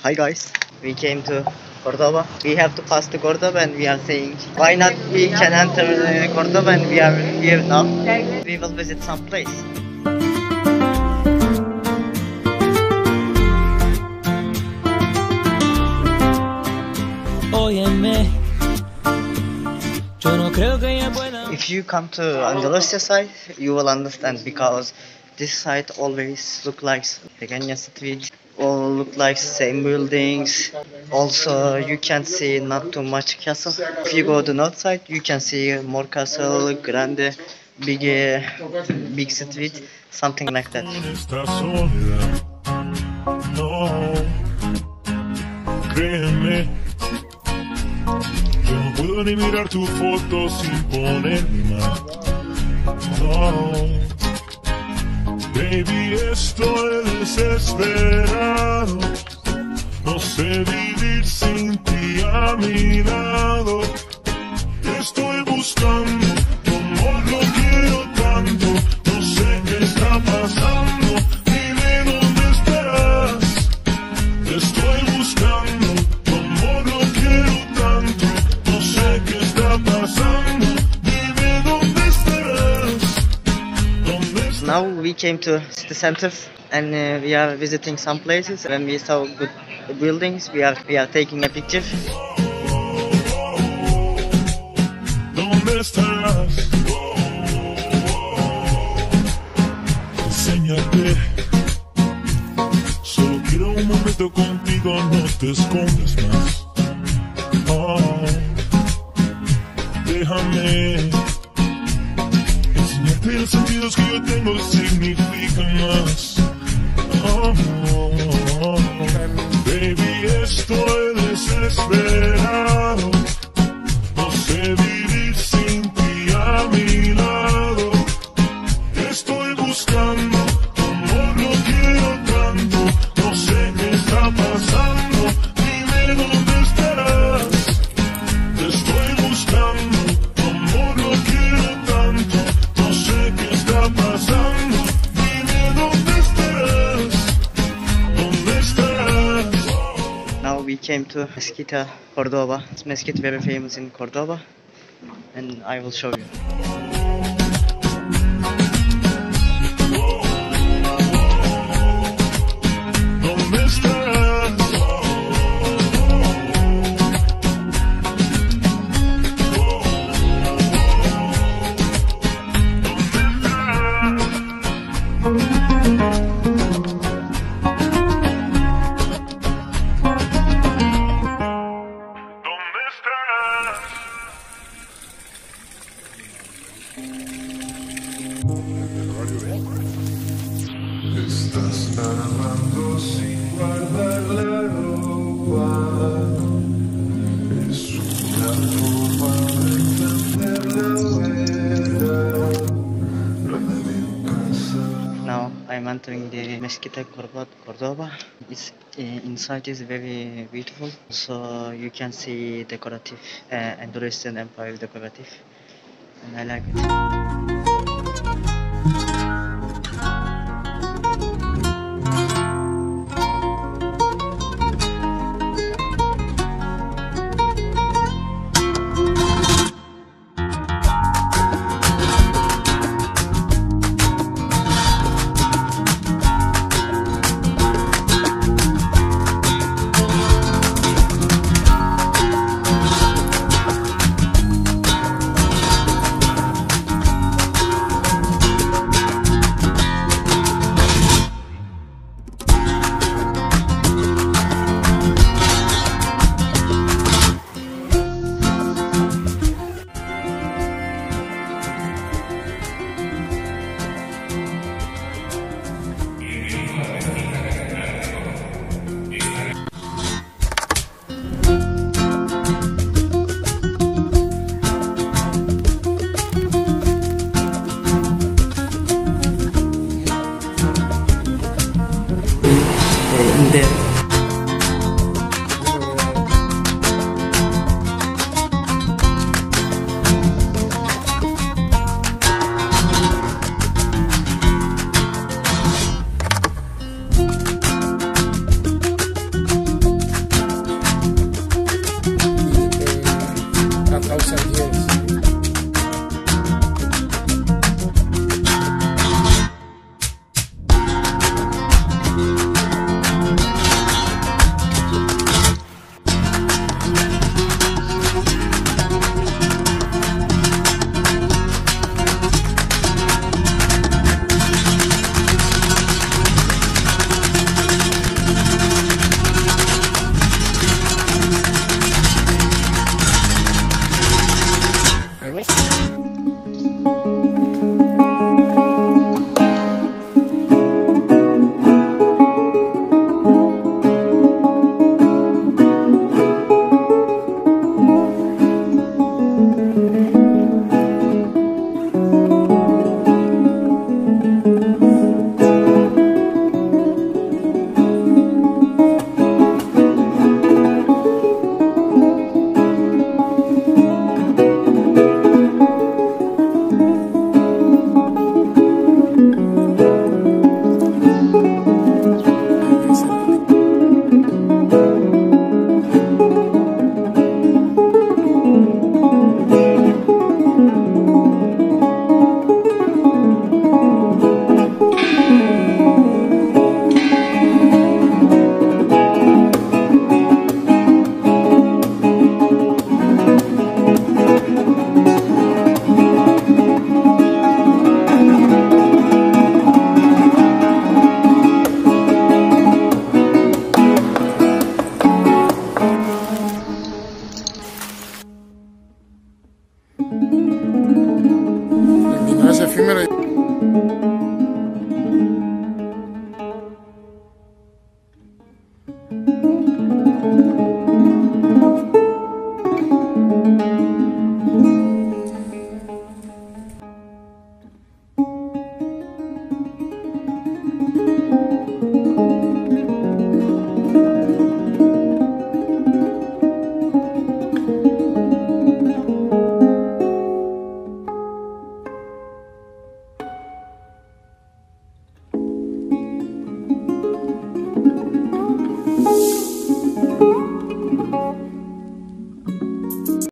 Hi guys, we came to Cordoba. We have to pass to Cordoba and we are saying why not we can enter Cordoba and we are here now. We will visit some place. If you come to Andalusia side, you will understand because this side always look like Pegania Street, all look like same buildings. Also, you can see not too much castle. If you go to north side, you can see more castle, grande, big, big street, something like that. Yo no puedo ni mirar tu foto sin poner mi mano. No, baby, estoy desesperado. No sé vivir sin ti a mi lado. Estoy buscando tu amor, lo quiero tanto. No sé qué está pasando. Dime dónde estarás. Estoy buscando tu amor, lo quiero tanto. No sé qué está pasando. Dime dónde estarás. ¿Dónde estarás? Now we came to city center and we are visiting some places. When we saw good buildings, we are taking a picture. ¿Dónde estarás? Enséñate. Solo quiero un momento contigo, no te escondas más. Oh, déjame enseñarte los sentidos que yo tengo significan más. Oh, baby, estoy desesperado. No sé vivir sin ti a mi lado. Estoy buscando tu amor, lo quiero tanto. No sé qué está pasando. Dime dónde estarás. Te estoy buscando tu amor, lo quiero tanto. No sé qué está pasando. Dime dónde estarás. ¿Dónde estarás? Now we came to Mezquita, Cordoba. This mezquite very famous in Cordoba, and I will show you. ¿Dónde estarás? ¿Dónde estarás? Estás nadando sin guardar la ropa. Es una forma de entender la verdad. No me veo cansado. Now I'm entering the Mezquita Cordoba. It's inside is very beautiful. So you can see decorative Andalus Empire decorative, and I like it.